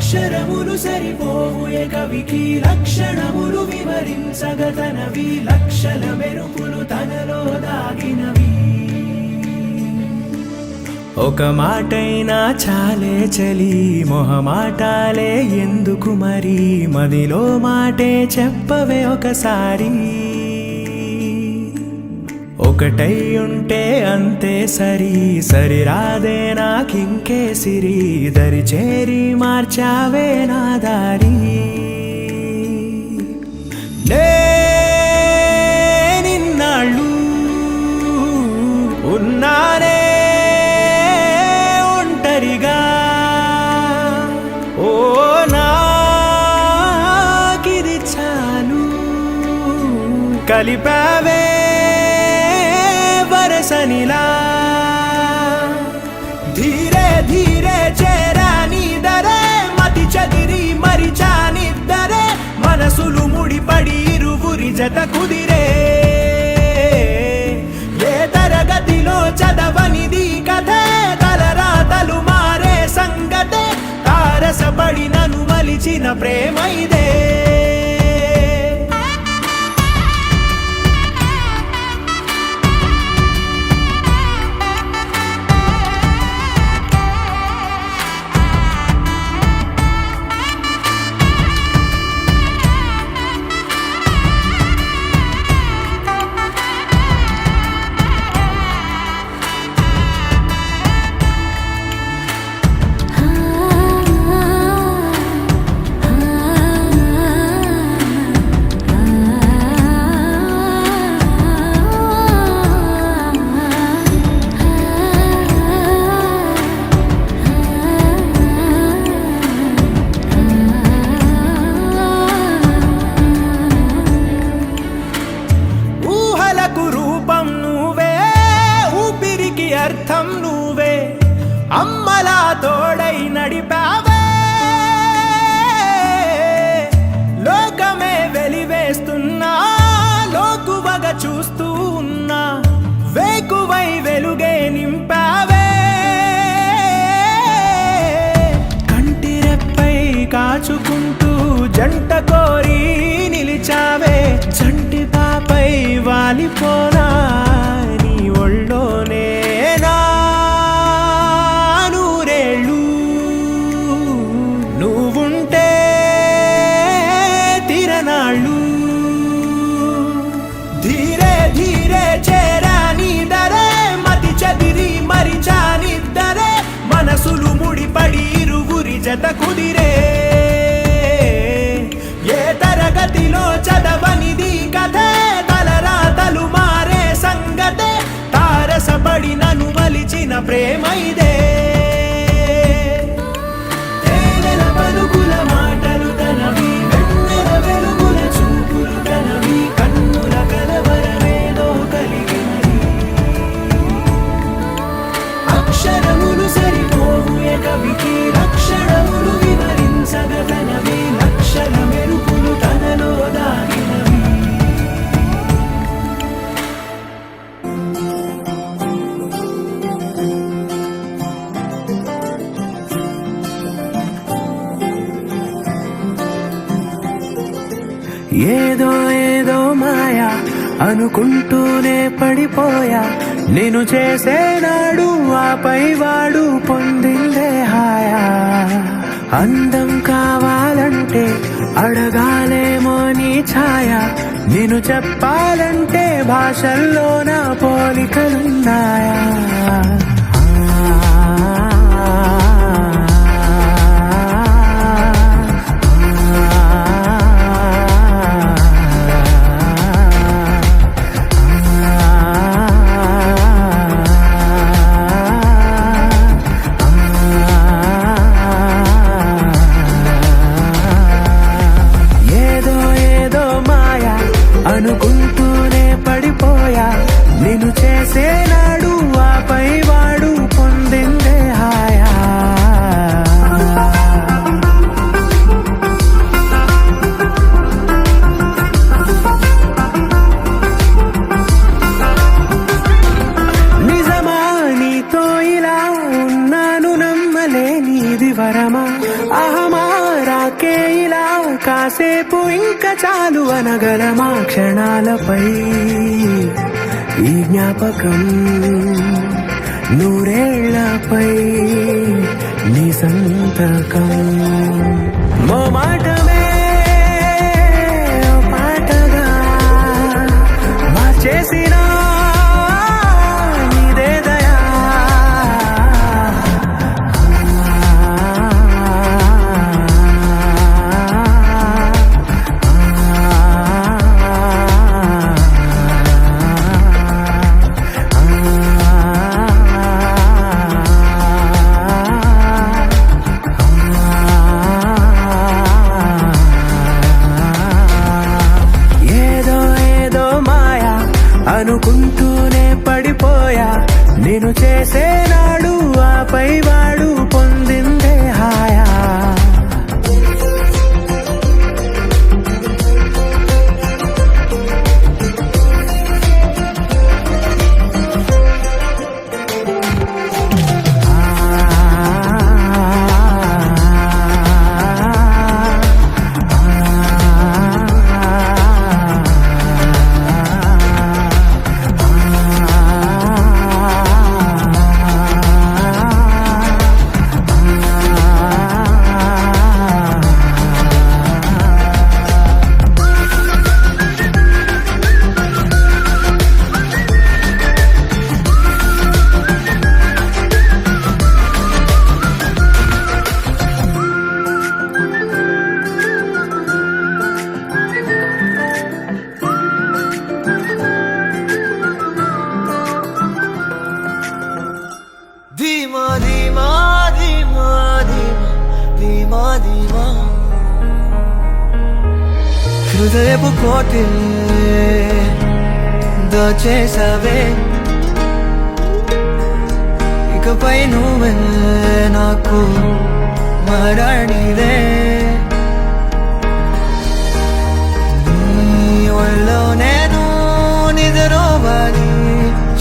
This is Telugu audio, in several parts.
అక్షరములు సరిపోవు ఏ కవికి లక్షణములు వివరించగతనవి లక్షల మెరుపులు తనలో దాగినవి ఒక మాటైనా చాలే చలి మొహమాటాలే ఎందుకు మరి మదిలో మాటే చెప్పవే ఒకసారి ఒకటై ఉంటే అంతే సరి సరిరాదే నాకింకే సిరి దరి చేరి మార్చావే నా దారి నిన్నాళ్ళు ఉన్నానే ఒంటరిగా ఓ నాకిది చాలు కలిపావే వరసనిలా ధీరే ధీరే చేరాని దరే మతి చదిరి మరిచానిద్దరే మనసులు ముడిపడి ఇరువురి జత కుదిరే ఏ తరగతిలో చదవనిది కథే తలరాతలు మారే సంగతే తారసపడి నన్ను మలిచిన ప్రేమ ఇదే అర్థం నువ్వే అమ్మలా తోడై నడిపావే లోకమే వెలివేస్తున్నా లోకువగా చూస్తూ ఉన్నా వేకువై వెలుగే నింపావే కంటి రెప్పై కాచుకుంటూ జంట కోరి నిలిచావే చంటి పాపై వాలిపోనా నీ ఒళ్ళోనే ధీరే ధీరే చేరాని దరే మతి చదిరి మరిచానిద్దరే మనసులు ముడిపడి ఇరువురి జత కుదిరే ఏ తరగతిలో చదవనిది కథే తలరాతలు మారే సంగతే తారసపడి నన్ను మలిచిన ప్రేమ ఇదే తేనెల పలుకుల మాటలు తనవి వెన్నెల వెలుగుల చూపులు తనవి కన్నుల కలవరమేదో కలిగినది అక్షరములు సరిపోవు ఏ కవికి లక్షణములు వివరించగతనవి లక్షల మెరుపులు తనలో దాగినవి ఏదో ఏదో మాయా అనుకుంటూనే పడిపోయా నేను చేసేనాడు ఆపై వాడు పొందిందే హాయా అందం కావాలంటే అడగాలేమో నీ ఛాయ నేను చెప్పాలంటే భాషల్లో నా పోలికలున్నాయా అనుకుంటూనే పడిపోయా నేను చేసేనాడు ఆపై వాడు పొందిందే హాయా నిజమా నీతో ఇలా ఉన్నాను నమ్మలేనిది వరమా అహమా నాకే ఇలా కాసేపు ఇంకా చాలు అనగలమా క్షణాలపై ఈ జ్ఞాపకం నూరేళ్లపై నీ సంతకం మాటమే పాటగా మార్చేసిన నీదే దయా అనుకుంటూనే పడిపోయా నేను చేసేనాడు ఆపై వాడు పొందిందే హాయా ధీమా ధీమా ధీమా ధీమా ధీమా ధీమా హృదయపు కోటి దోచేసావే ఇకపై నువ్వే నాకు మరణిదే నీ ఒళ్ళో నేను నిద్రోవాలి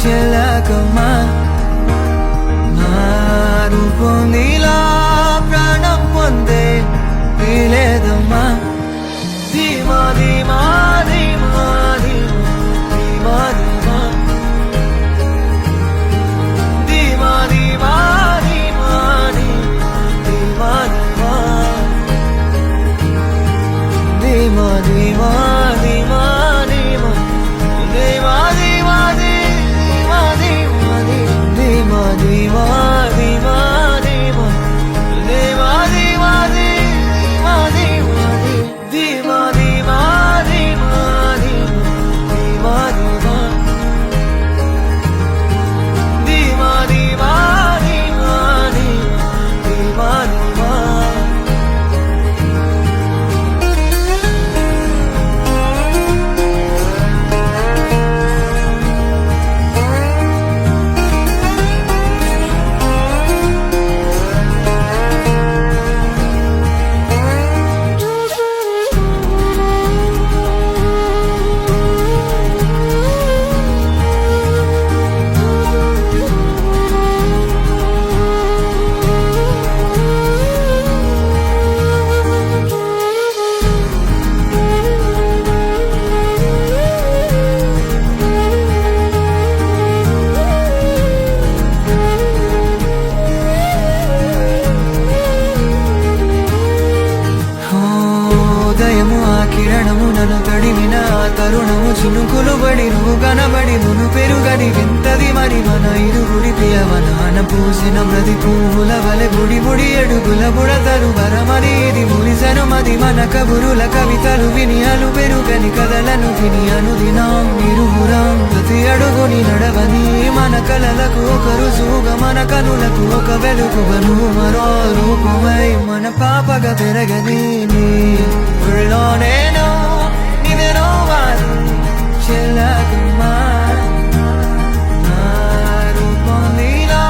చెలకమ్మా రూపొందిలా ప్రాణం పొందే వీలేదమ్మా ధీమా ధీమా ధీమా ధీమా ధీమా ధీమా ధీమా ధీమా ధీమా ధీమా ధీమా ధీమా ధీమా ధీమా ధీమా ధీమా ధీమా కిరణము నన్ను తడిమిన తరుణము చినుకులు బడి నువ్వు కనబడి మును పెరుగని వింతది మరి మన ఇరుగుడి ప్రియవనాన పూసిన ప్రతి పువ్వుల వలె బుడి బుడి అడుగుల బుడతరు వరమని ఇది మురిసను మది మన కబురుల కవితలు విని అలు పెరుగని కథలను విని అనుదినం ఇరువురం ప్రతి అడుగుని నడవని మన కలలకు ఒక రుజువుగా మన కనులకు ఒక వెలుగువను మరో రూపమై మన పాపగా పెరగని నీ ఊళ్ళో నేను నిద్రోవాలి చెల్లకమ్మా నా రూపం నీలా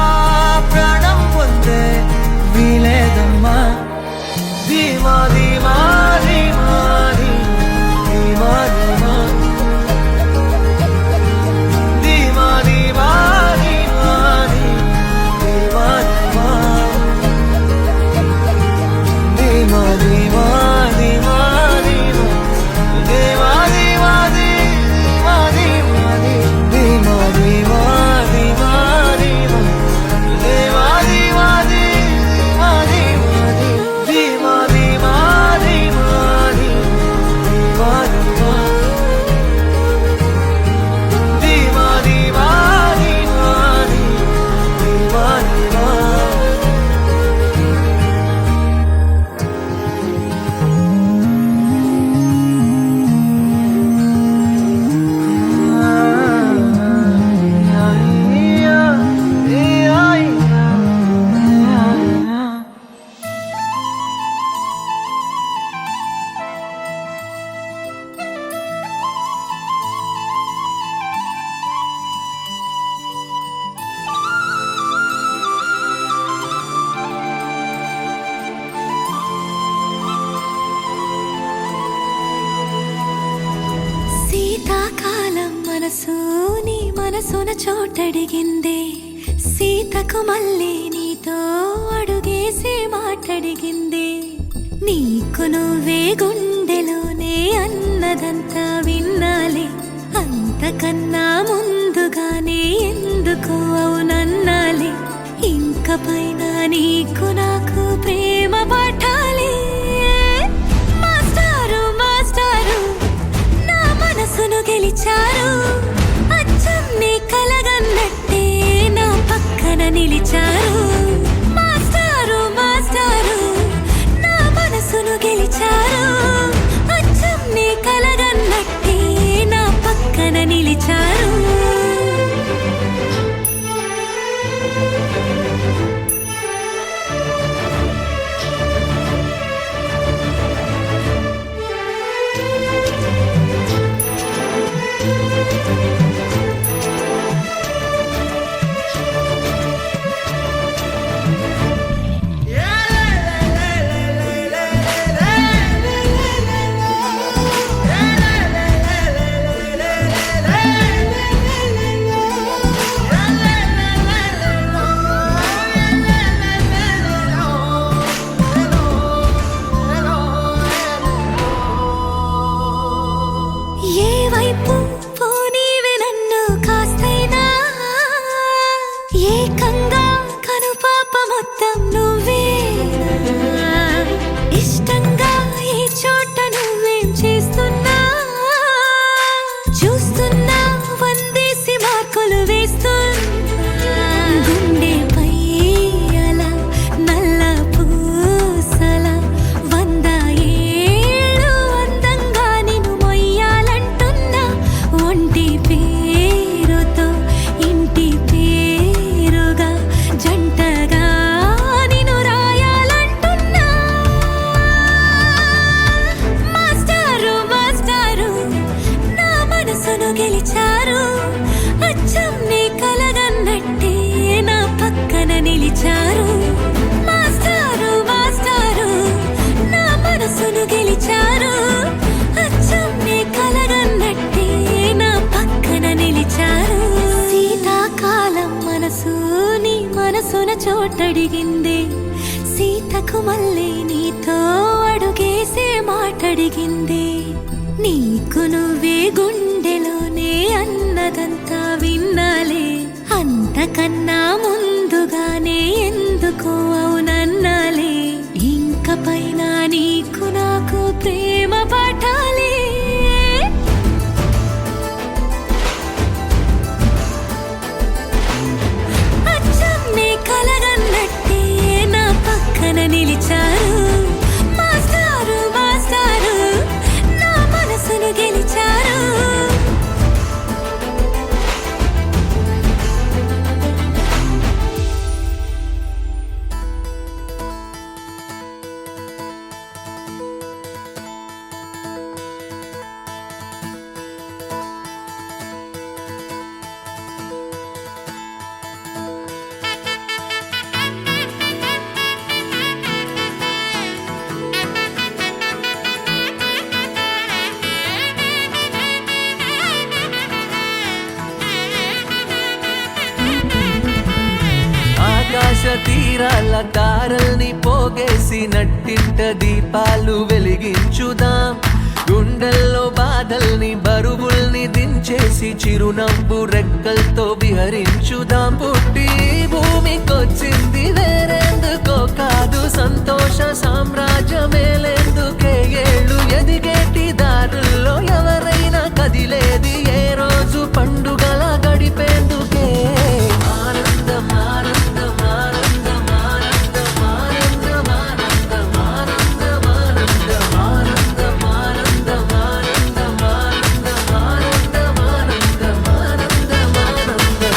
ప్రాణం పొందే వీలేదమ్మా ధీమా ధీమా ధీమా ధీమా ధీమా ధీమా ధీమా ధీమా ధీమా ధీమా ధీమా మనసు నీ మనసున చోటడిగిందే సీతకు మళ్ళీ నీతో అడుగేసి మాటడిగిందే నీకు నువ్వే గుండెలోనే అన్నదంతా విన్నాలే అంతకన్నా ముందుగానే ఎందుకు అవునన్నాలే ఇంక పైన నీకు నాకు ప్రేమ పాఠాలే మాస్టారు మాస్టారు నా మనసును గెలిచారు అచ్చం నీ కలగన్నట్టే నా పక్కన నిలిచారు మాస్టారు మాస్టారు నా మనసును గెలిచారు అచ్చం నీ కలగన్నట్టే నా పక్కన నిలిచారు ఏ వైపు పోనీవే నన్ను కాస్తైనా ఏకంగా కనుపాప మొత్తం నువ్వే ఇష్టంగా ఈ చోట నువ్వేం చేస్తున్నా చూస్తున్నా వందేసి మార్కులు వేస్తున్నా గుండెపై అలా నల్ల పూసల 100 ఏళ్ళు అందంగా నిన్ను మొయ్యాలంటున్నా ఒంటి పేరుతో ఇంటి పేరుగా జంటగా నిన్ను రాయాలంటున్నా మాస్టారు మాస్టారు నా మనసును గెలిచారు అచ్చం నీ కలగన్నట్టే నా పక్కన నిలిచారు మాస్టారు మాస్టారు నా మనసును గెలిచారు అచ్చం నీ కలగన్నట్టే నా పక్కన నిలిచారు శీతాకాలం మనసు నీ మనసున చోటడిగిందే సీతకు మళ్ళీ నీతో అడుగేసే మాటడిగిందే నీకు నువ్వే గుండెలోనే అన్నదంతా విన్నాలే అంతకన్నా ముందుగానే ఎందుకు అవునన్నాలే ఇంక పైన నీకు నాకు ప్రేమ పాఠాలే అచ్చం నీ కలగన్నట్టే నా పక్కన నిలిచారు మాస్టారు మాస్టారు నా మనసును గెలిచారు ఆకాశ తీరాల తారల్ని పోగేసి నట్టింట దీపాలు వెలిగించుదాం గుండెల్లో బాధల్ని బరువుల్ని దించేసి చిరునవ్వు రెక్కలతో విహరించుదాం పుట్టి భూమికొచ్చింది వేరేందుకో కాదు సంతోష సామ్రాజ్యమేలేందుకే ఏళ్ళు ఎదిగేటి దారుల్లో ఎవరైనా కదిలేది ఏ రోజు పండుగల గడిపేందుకే ఆనందం ఆనందం ఆనందం ఆనందం ఆనందం ఆనందం ఆనందం ఆనందం ఆనందం ఆనందం ఆనందం ఆనందం ఆనందం ఆనందం ఆనందం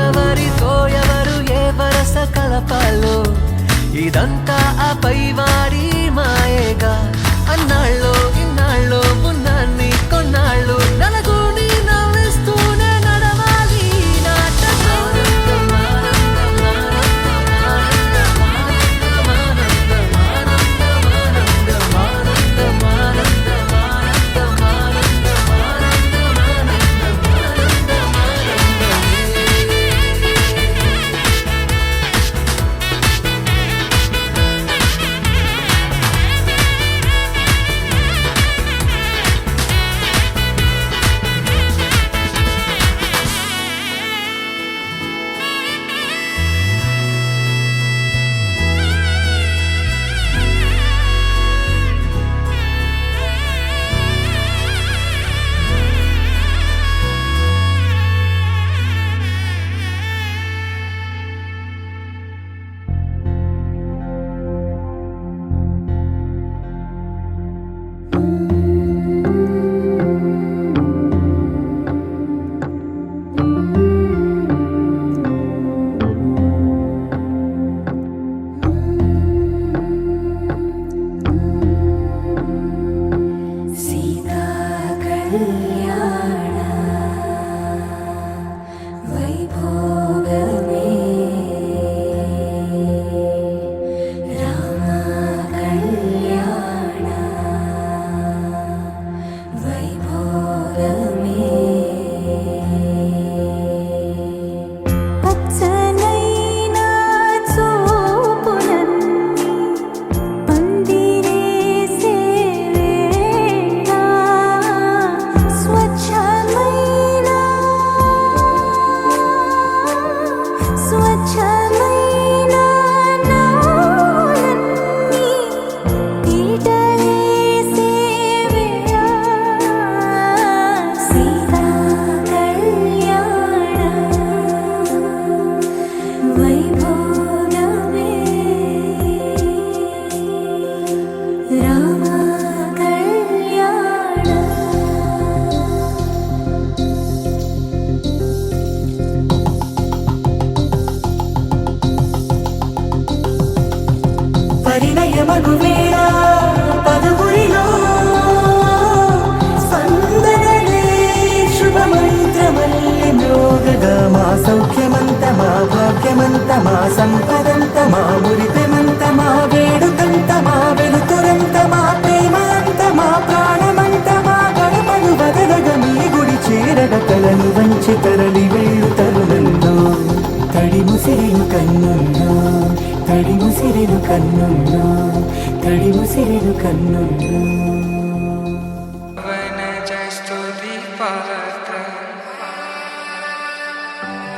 ఎవరితో ఎవరు ఏ వరస కలపాలో ఇదంతా ఆ పైవాడి మాయేగా. అన్నాళ్ళో ఇన్నాళ్ళో పున్నాన్ని కొన్నాళ్ళు నలుగుని నవ్విస్తూనే నడవాలి నాటకం. సీతా కళ్యాణ వైభోగమే రామ కళ్యాణ వైభోగమే పచ్చనైనా చూపులన్నీ పందిరేసే వేళ స్వచ్ఛమైన నవ్వులన్నీ పీటలేసే వేళ సీతా కళ్యాణ వైభోగమే రామ కళ్యాణ. పరిణయమగు వేళ పదవురిలో స్పందనలే శుభమంత్రమల్లి మ్రోగగా మా సౌఖ్యమంత మా భాగ్యమంత మా సంపదంత మా మురిపెమంత మా వేడుకంత మా వెలుతురంత మా ప్రేమ అంత మా ప్రాణమంత మా గడపను వదలగ మీ గుడి చేరగ తలను వంచి తరలి వెళ్ళు తరుణంలో తడి ముసిరిను కన్నుల్లో తడి ముసిరిను కన్నుల్లో తడి ముసిరిను కన్నుల్లో स्तुति पात्र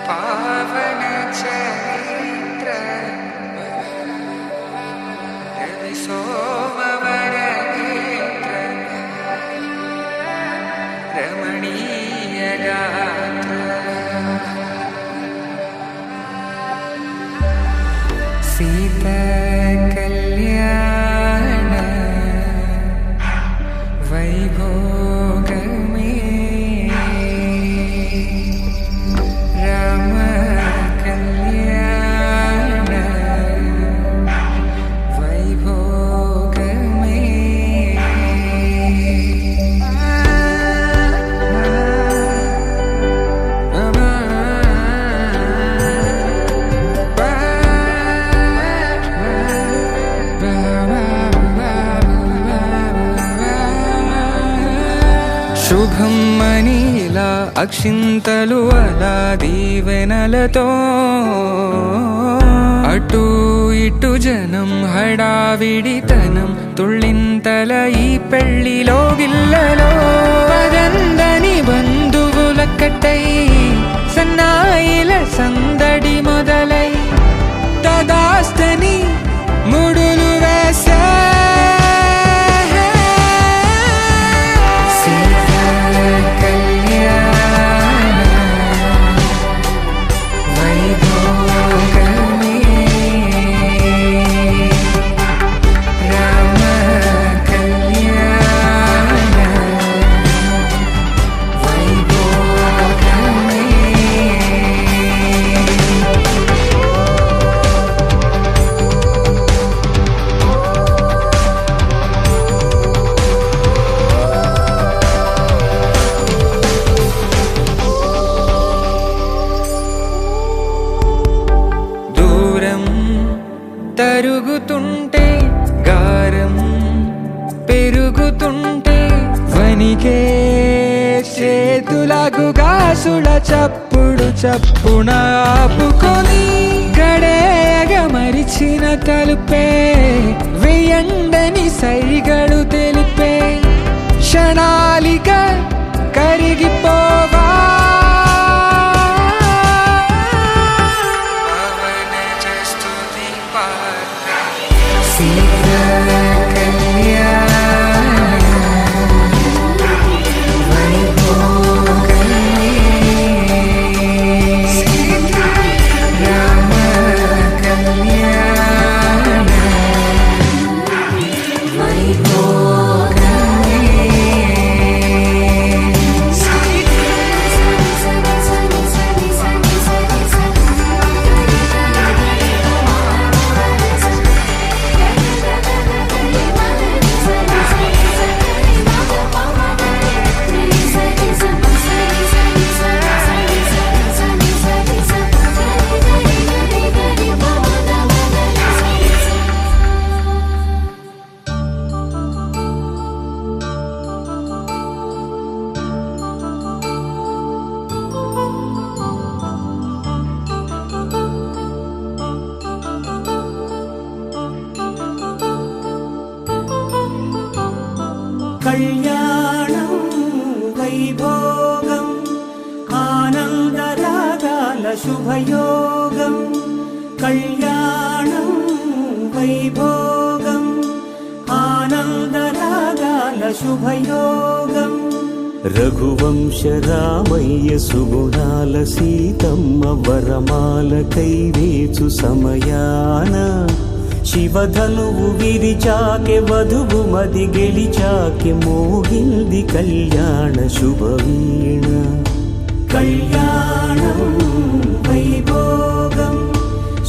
पावन चरित्र रवि सोमवर नेत्र रमणीय गात्र सीता कल्याण वैभोगमे राम कल्याण वैभोगमे శుభం మనీలా అక్షింతలు అలా దీవెనలతో అటు ఇటు జనం హడావిడితనం తుళ్ళింతల ఈ పెళ్లిలో గిల్లలో పదందని బంధువులక్కటై సన్నాయిల సందడి మొదలై తదాస్తని ముడులు వేసా తరుగుతుంటే గారం పెరుగుతుంటే వనికే చేతులకు గాసుల చప్పుడు చప్పున ఆపుకొని గడేగ మరిచిన తలుపే వెయ్యండని సైగడు తెలిపే క్షణాలిక కరిగిపోవా కళ్యాణం వైభోగం ఆనందరాగాల శుభయోగం కళ్యాణం వైభోగం ఆనందరాగాల శుభయోగం రఘువంశ రామయ్య సుగుణాల సీతమ్మ వరమాల కైవేచు సమయాన శివధనువు విరిచాకె వధువు మది గెలిచాకె మోగింది కళ్యాణ శుభవీణ కళ్యాణం వైభోగం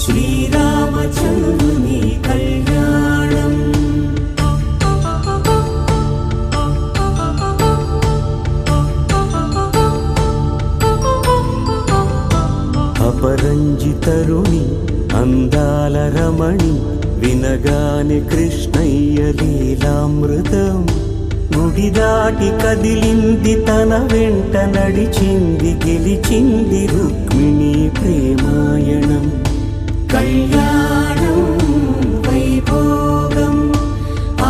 శ్రీరామచంద్రుని కళ్యాణం అపరంజి తరుణి అందాల రమణి వినగానే కృష్ణయ్య లీలామృతం గుడి దాటి కదిలింది తన వెంట నడిచింది గెలిచింది రుక్మిణి ప్రేమాయణం కళ్యాణం వైభోగం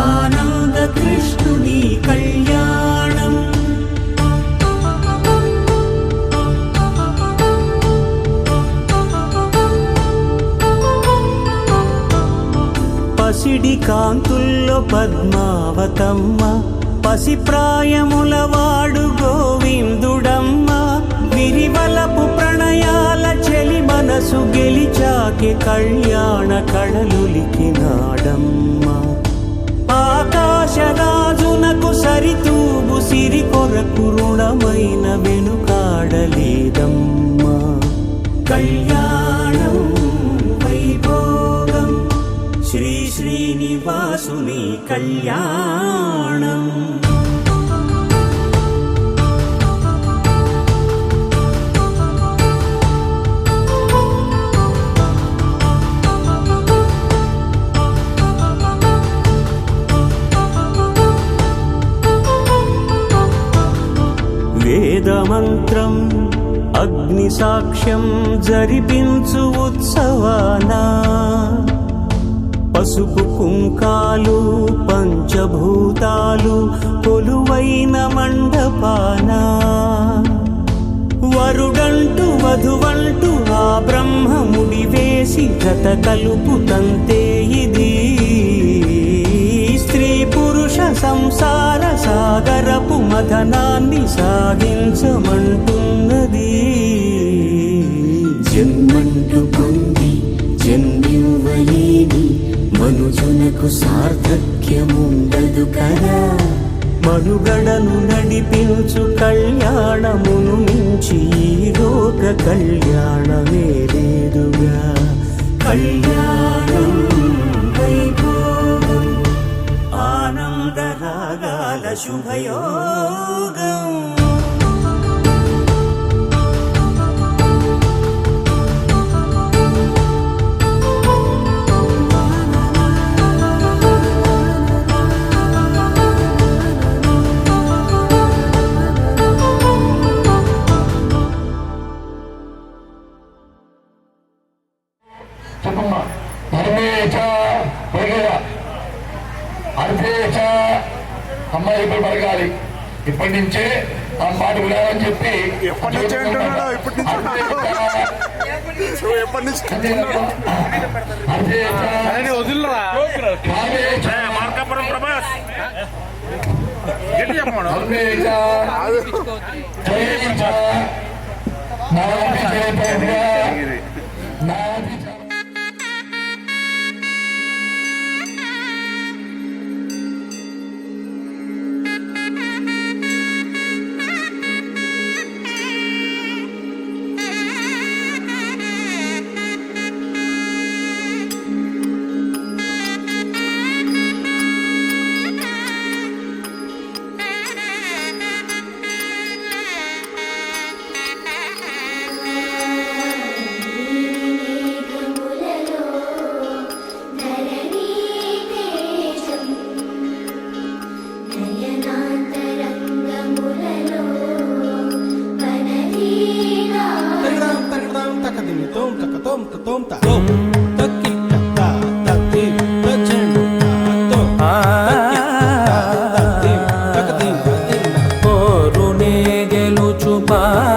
ఆనంద కృష్ణుని కళ్యాణం పసిడి కాంతుల్లో పద్మావతమ్మ పసిప్రాయముల వాడు గోవిందుడమ్మ విరివలపు ప్రణయాల చెలి మనసు గెలిచాకే కళ్యాణ కళలులికినాడమ్మ ఆకాశరాజునకు సరితూగు సిరి కొరకు రుణమైన వెనుకాడలేదమ్మా కళ్యాణం వైభోగం శ్రీ శ్రీనివాసుని కళ్యాణం వేదమంత్రం అగ్ని సాక్ష్యం జరిపించు ఉత్సవానా పసుపు కుంకాలు పంచభూతాలు కొలువైన మండపాన వరుడంటూ వధువంటూ ఆ బ్రహ్మముడి వేసి గత కలుపు తంతే ఇది స్త్రీ పురుష సంసార సాగరపు మథనాన్ని సాగించమంటున్నది జన్మంటూ పొంది జన్మివ్వలేని మనుజునకు సార్థక్యముండదు కదా మనుగడను నడిపించు కళ్యాణమును మించి ఈ లోక కళ్యాణమే లేదుగా కళ్యాణం వైభోగం ఆనందరాగాల శుభయోగం ఇప్పటి నుంచే ఆ మాట వినాలని చెప్పి ఎప్పటి నుంచి అంటున్నాడు? ఇప్పటి నుంచి ఎప్పటి నుంచి వదిలిరా మార్కాపురం ప్రభాస్ ఏంటి చెప్పమాడు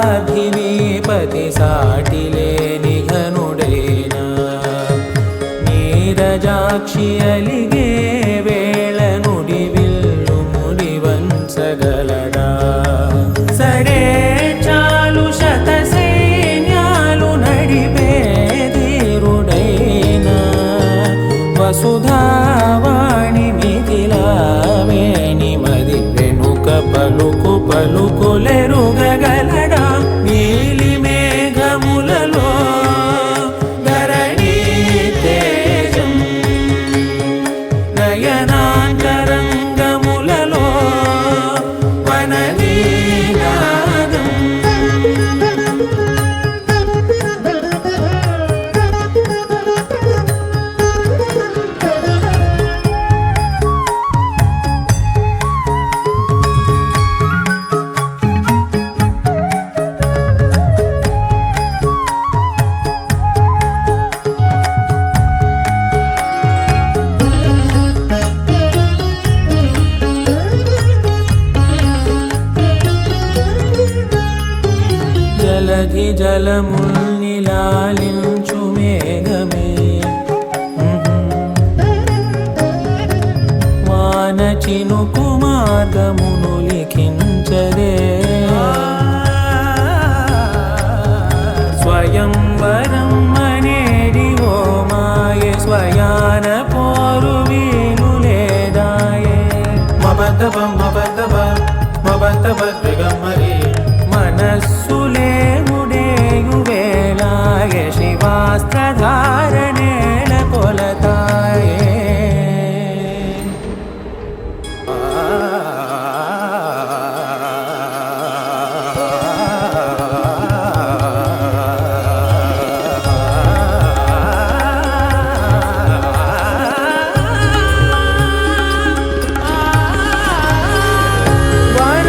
పార్థివీపతి సాటిలేని ఘనుడైనా నీరజాక్షి అలిగే వేళ నుడి విల్లు ముడి వంచగలడా సరే చాలు శత సైన్యాలు నడిపే ధీరుడైనా వసుధావాణి మిథిలావేణి మది వెనుక పలుకు పలుకులెరుగగలడా నీలి మేఘములలో ధరణి తేజం నయనాంతరంగములలో వననీనాదం జలధి జలముల్ని లాలించు మేఘమే వాన చినుకు మార్గమును లిఖించదే స్వయంవరం అనేడి ఓ మాయే స్వయాన పోరు వీలు లేదాయే మబద్దబం మబద్దబ మబద్దబ దిగమ్మరి మనస్సులే ముడేయు వేళాయ శివాస్త్రధారణేల కొలతాయే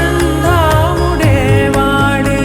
వరంధాముడే వాడే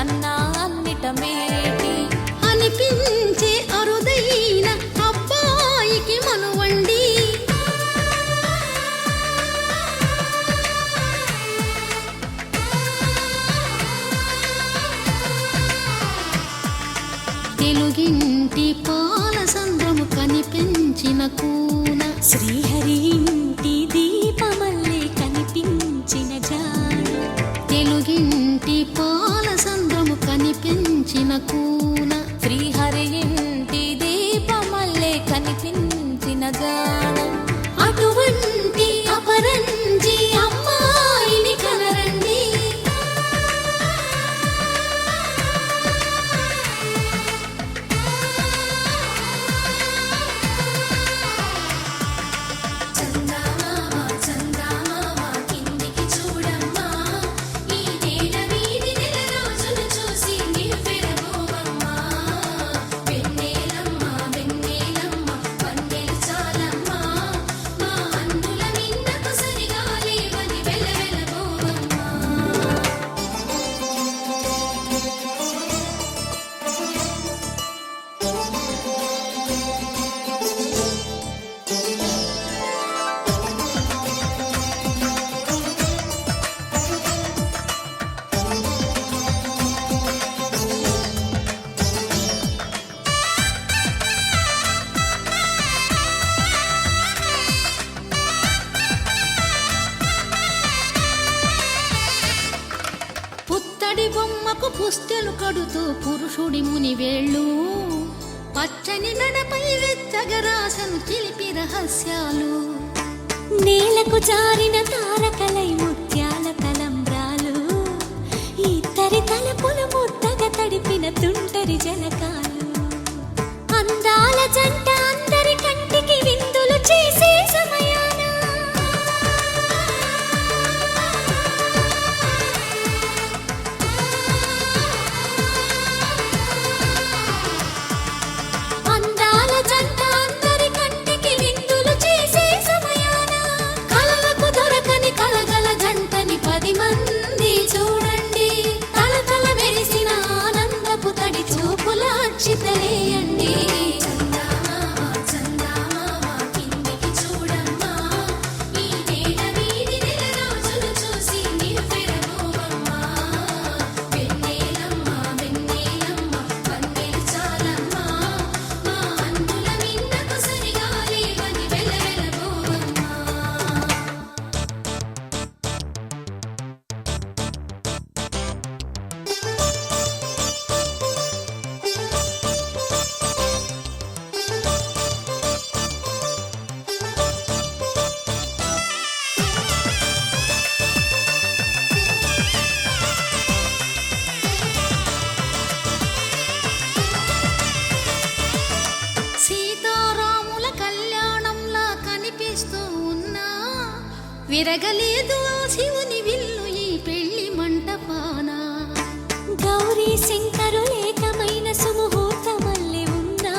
కన్నా అన్నిట మేటి అనిపించే అరుదైన అబ్బాయికి మనువండి తెలుగింటి పాల సంద్రము కనిపించిన కూన శ్రీహరి ఇంటి దీపమల్లే కనిపించిన జాడ తెలుగింటి పాల సంద్రము కనిపించిన కూన శ్రీహరి ఇంటి దీపమల్లే కనిపించిన జాడ అటువంటి అపరంజి అమ్మాయిని కనరండి పుత్తడి బొమ్మకు పుస్తెలు కడుతూ పురుషుడి ముని వేళ్ళు పచ్చని నడపై వెచ్చగరాసను చిలిపి రహస్యాలు నేలకు జారిన తారకలై ముత్యాల తలంబ్రాలు ఇద్దరి తలపులు ముద్దగా తడిపిన తుంటరి జలకాలు అందాల జంట అందరి కంటికి విందులు చేసే సమయాన అందాల జంట అందరి కంటికి విందులు చేసే సమయాన కలలకు దొరకని కలగల జంటని 10 మంది చూడండి తలతల మెరిసిన ఆనందపు తడి చూపుల అచ్చితలేయండి సీతారాముల కళ్యాణంలా కనిపిస్తూ ఉన్నా విరగలేదు ఆ శివుని విల్లు ఈ పెళ్లి మంటపాన గౌరీ శంకరులేకమైన సుముహూర్తమల్లె ఉన్నా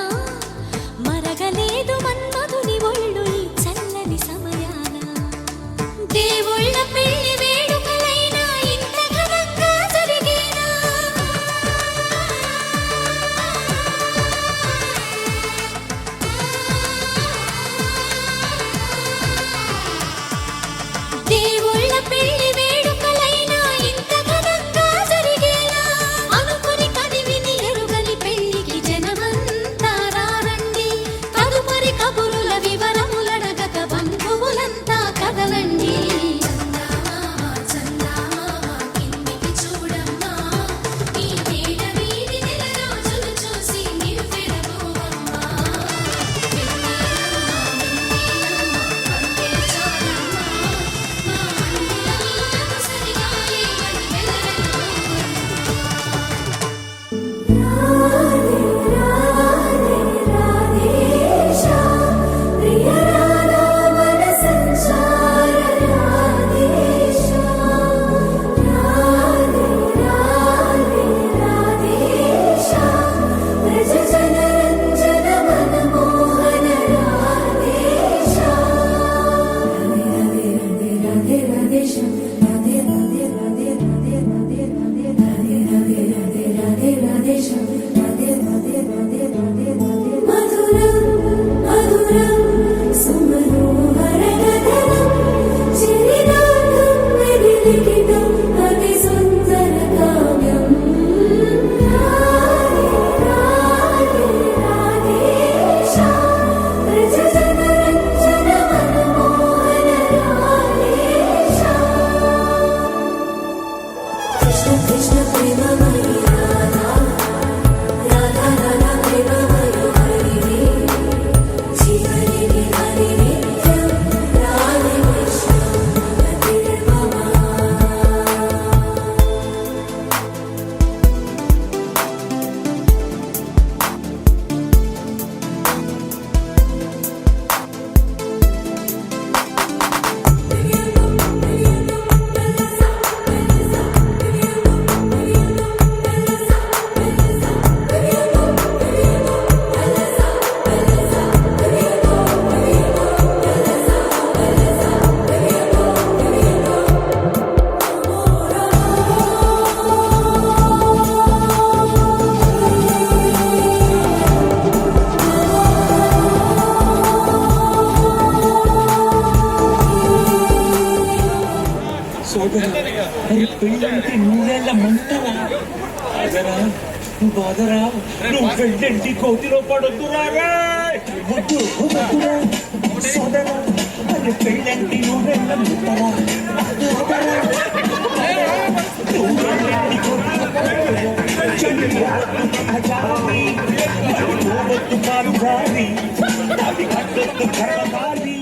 మరగలేదు మన్మధుని ఒళ్ళు ఈ చల్లని సమయాన దేవుళ్ళ పెళ్లి వేడుకలైనా ఇంత ఘనంగా జరిగేనా దేవుళ్ళ పెళ్లి వేడుకలైనా ఇంత ఘనంగా జరిగేలా అనుకుని బాధరా నువ్వు వెళ్ళండి కోతిలో పడొద్దు రాగా వద్దు సోదరా అది పెళ్ళండి నువ్వు వెళ్ళముతరా నువ్వు వెళ్ళండి కోతిలో పడొద్దు కారు గారి అది కట్టొద్దు కరవాలి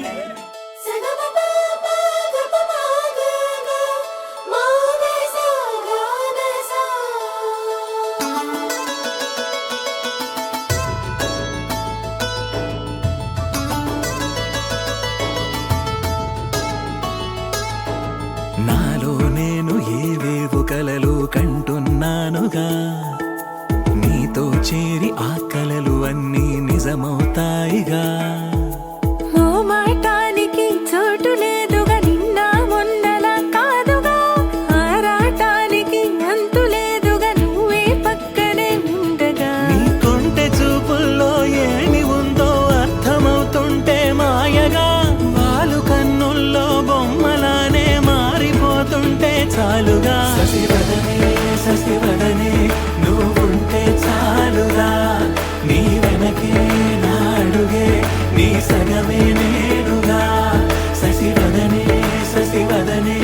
నాలో నేను ఏవేవో కలలు కంటున్నానుగా నీతో చేరి ఆ కలలు అన్నీ నిజమవుతాయిగా మోమాటానికి చోటు లేదుగా నిన్న మొన్నలా కాదుగా ఆరాటానికి అంతు లేదుగా నువ్వే పక్కనే ఉండగా నీ కొంటె చూపుల్లో ఏమి ఉందో అర్థమవుతుంటే మాయగా వాలు కన్నుల్లో బొమ్మలానే మారిపోతుంటే చాలుగా శశివదనే నువ్వుంటే చాలుగా నీ వెనకే నాడుగే నీ సగమే నేనుగా శశివదనే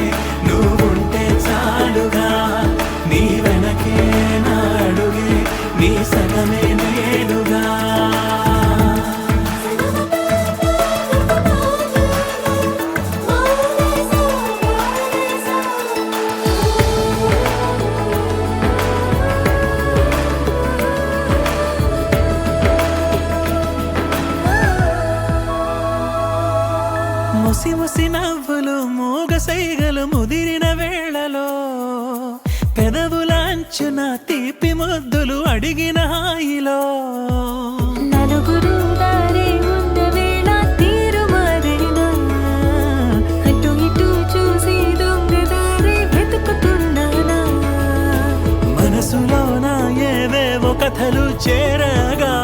నువ్వుంటే చాలుగా నీ వెనకే నాడుగే నీ సగమే నేనుగా ముసి ముసి నవ్వులు మూగ సైగలు ముదిరిన వేళలో పెదవులాంచున తీపి ముద్దులు అడిగిన హాయిలో నలుగురు దారి ఉన్న వేళ తీరు మారినా అటు ఇటు చూసి దొంగదారి వెతుకుతున్నానా మనసులోన ఏవేవో కథలు చేరగా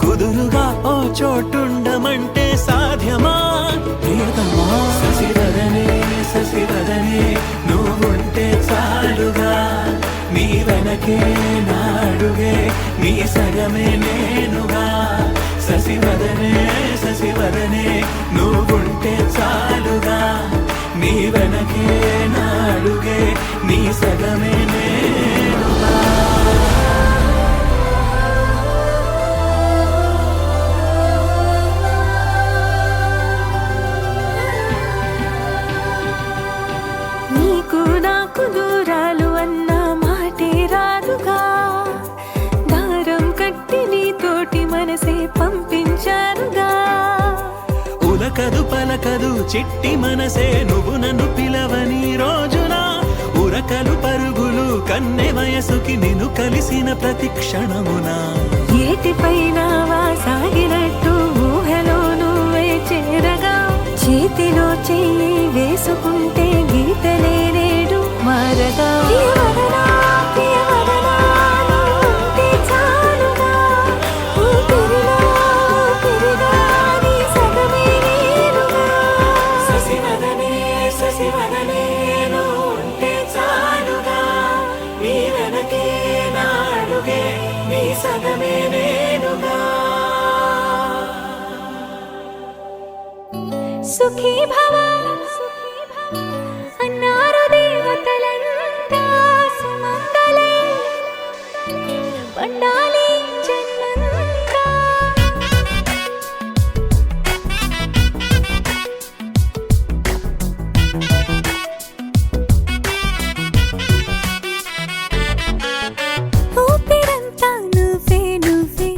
కుదురుగా ఓ చోటుండమంటే సాధ్యమా ప్రియతమా శశివదనే నువ్వుంటే చాలుగా నీ వెనకే నాడుగే నీ సగమే నేనుగా శశివదనే నువ్వుంటే చాలుగా నీ వెనకే నాడుగే నీ సగమే నేనుగా నీకు నాకు దూరాలు అన్న మాటే రాదుగా దారం కట్టి నీతోటి మనసే పంపించానుగా ఉలకదు పలకదు చిట్టి మనసే నువ్వు నన్ను పిలవని రోజున ఉరకలు పరుగులు కన్నె వయసుకి నిన్ను కలిసిన ప్రతి క్షణమున ఏటిపైన సాగినట్టు ఊహలో నువ్వే చేరగా చేతిలో చెయ్యి వేసుకుంటే గీతలే నేడు మారగా ప్రియవదనా, నువ్వుంటే చాలుగా, ఊపిరిలో ఊపిరిగా నీ సగమే నేనుగా. శశివదనే నువ్వుంటే చాలుగా నీ వెనకే నాడుగే నీ సగమే నేనుగా సుఖీ భవ అన్నారు దేవతలంతా సుమంగళే పండాలి జన్మంతా. ఊపిరంతా నువ్వే నువ్వే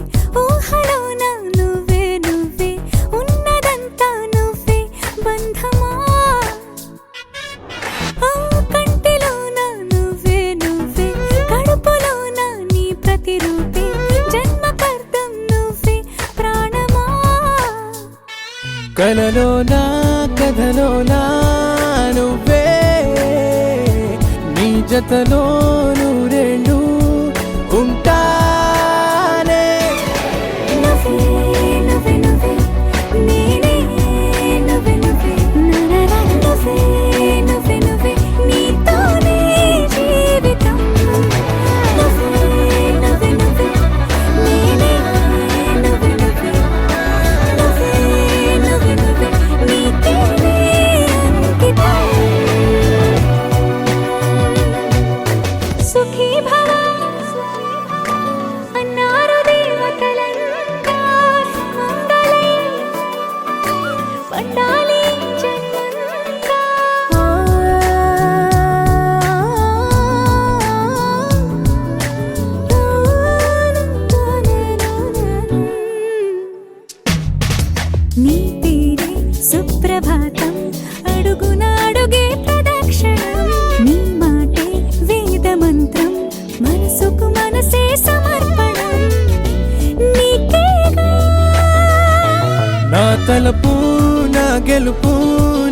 ఊహలోన నువ్వే నువ్వే ఉన్నదంతా నువ్వే బంధమా. ఆ కంటిలోన నువ్వే నువ్వే కడుపులోన నీ ప్రతిరూపే జన్మకర్తం నువ్వే ప్రాణమా. కలలోనా కథలోనా నువ్వే నీ జతలో నూరేళ్ళు ఉంటానే. నువ్వే నువ్వే నువ్వే నేనే నువ్వే నువ్వే నరన నువ్వే నువ్వే నువ్వే నీతోనే జీవితం. నువ్వే సమర్పణం నీకేగా. నా తలపు నా గెలుపు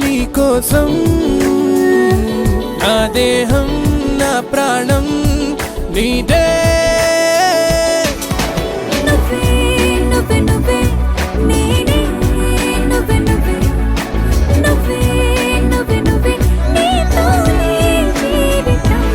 నీ కోసం, నా దేహం నా ప్రాణం నీదే. నువ్వే నువ్వే నువ్వే నేనే, నువ్వే నువ్వే నువ్వే నువ్వే నువ్వే నీతోనే జీవితం.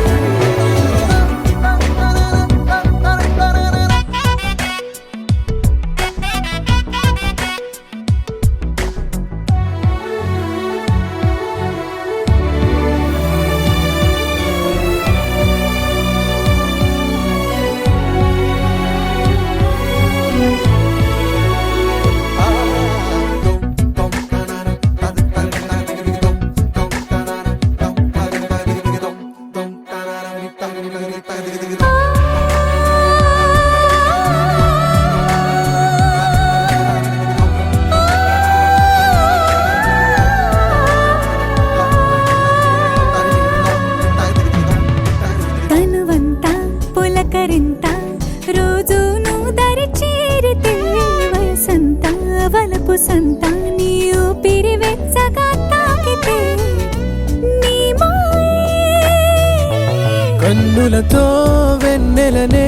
తనువంతా పులకరింత రోజు నువ్వు దరి చేరితే, వయసంతా వలపు సంత నీ ఊపిరి వెచ్చగా తాకితే, నీ మాయే కన్నులతో వెన్నెలనే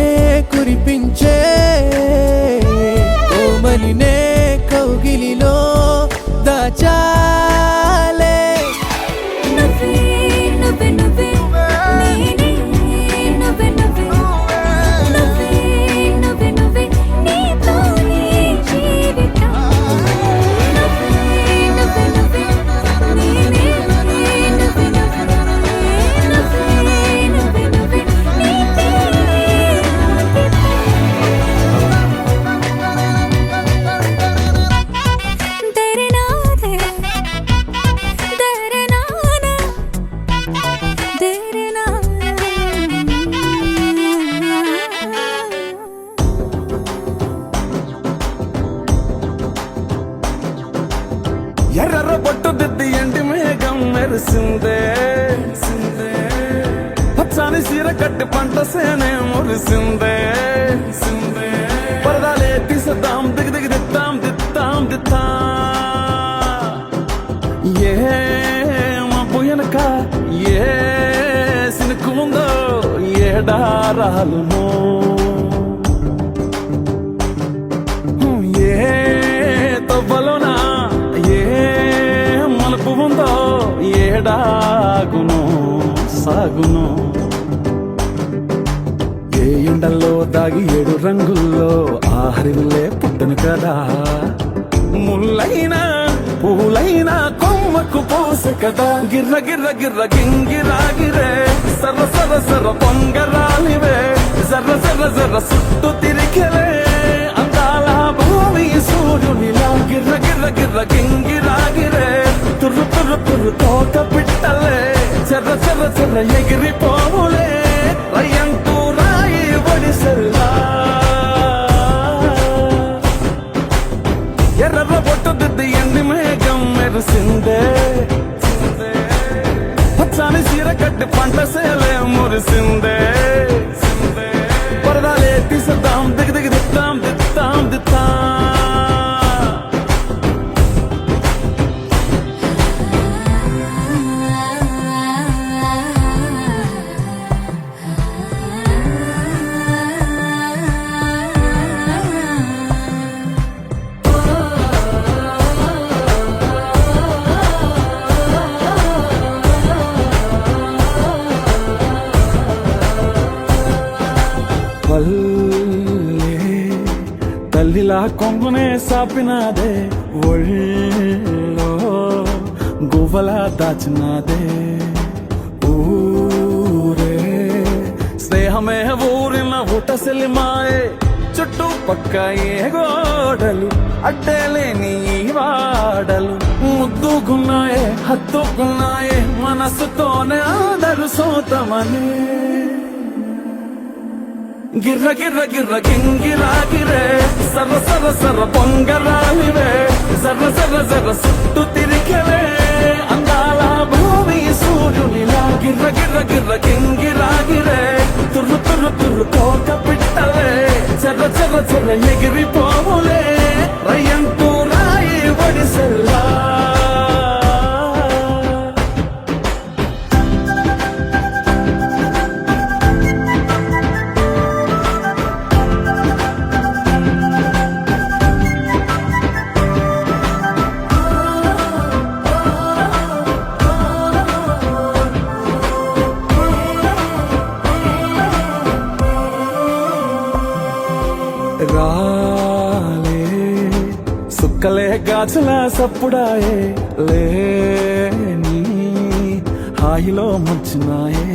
కురిపించే, కోమలినే కౌగిలిలో దాచాలే. నువ్వే నువ్వే నువ్వే నేనే, నువ్వే నువ్వే నువ్వే నువ్వే నువ్వే నీతోనే జీవితం. నువ్వే నువ్వే నువ్వే నేనే, నువ్వే నువ్వే నువ్వే నువ్వే నువ్వే నీకే దరనాదే దరనానా ఎర్ర బొట్టు దిద్ది ఎండి మేఘం మెరిసిందే, పచ్చని సీర కట్టి పంట సేనే మురిసిందే. పరదాలే తీసేద్దాం దిగి దిగి దిద్దాం దిద్దాం దిద్దా. ఏ మబ్బు వెనక ఏ సినుకు ఉందో ఏడారాలునో, ఏ తవ్వలోనా ఏ మలుపు ఉందో ఏడాగునో సాగునో. ఏ ఎండల్లో దాగి 7 రంగుల్లో ఆహరిల్లే పుట్టను కదా, ముల్లైనా పూలైనా కొమ్మకు పోసె కదా. గిర్ర గిర్ర గిర్ర గింగిరాగిరే సర్ర సర్ర సర్ర పొంగరాలివే, జర్ర జర్ర జర్ర సుట్టు తిరిగెలే అందాల భూమి సూర్యునిలా. గిర్ర గిర్ర గిర్ర గింగిరాగిరే తుర్రు తుర్రు తుర్రు తోట పిట్టలే, చెర్ర చెర్ర చెర్ర ఎగిరిపోవులే రయ్యంటూ రాయి ఒడిసెల్లా. ఎర్ర బొట్టు దిద్ది ఎండి మేఘం మెరిసిందే, పచ్చని సీర కట్టి పంట సేలే మురిసిందే. పరదాలే తీసేద్దాం దిగి దిగి దిద్దాం దిద్దాం దిద్దా. తల్లిలా కొంగునే సాపినాదే, ఒళ్ళో గువ్వలా దాచినాదే. ఊరే స్నేహమే ఊరిన ఊటసెలి మాయే, చుట్టూ పక్క ఏ గోడలు అడ్డేలేని ఈ వాడలు. ముద్దుగున్నాయే హత్తుకున్నాయే మనసుతోనే అందరు సోతమనే. గిర్ర గిర్ర గిర్ర గింగిరాగిరే సర్ర సర్ర సర్ర పొంగరాలివే, జర్ర జర్ర జర్ర సుట్టు తిరిగెలే అందాల భూమి సూర్యునిలా. గిర్ర గిర్ర గిర్ర గింగిరాగిరే తుర్రు తుర్రు తుర్రు తోక పిట్టల రాలే సుక్కలే గాజుల సప్పుడాయే లేని హాయిలో ముంచునాయే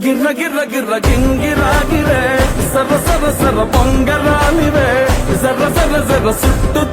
గిర్ర గిర్ర గిర్ర గింగిరాగిరే సర సర సర పొంగరాలివే జర్ర జర్ర జర్ర సుట్టు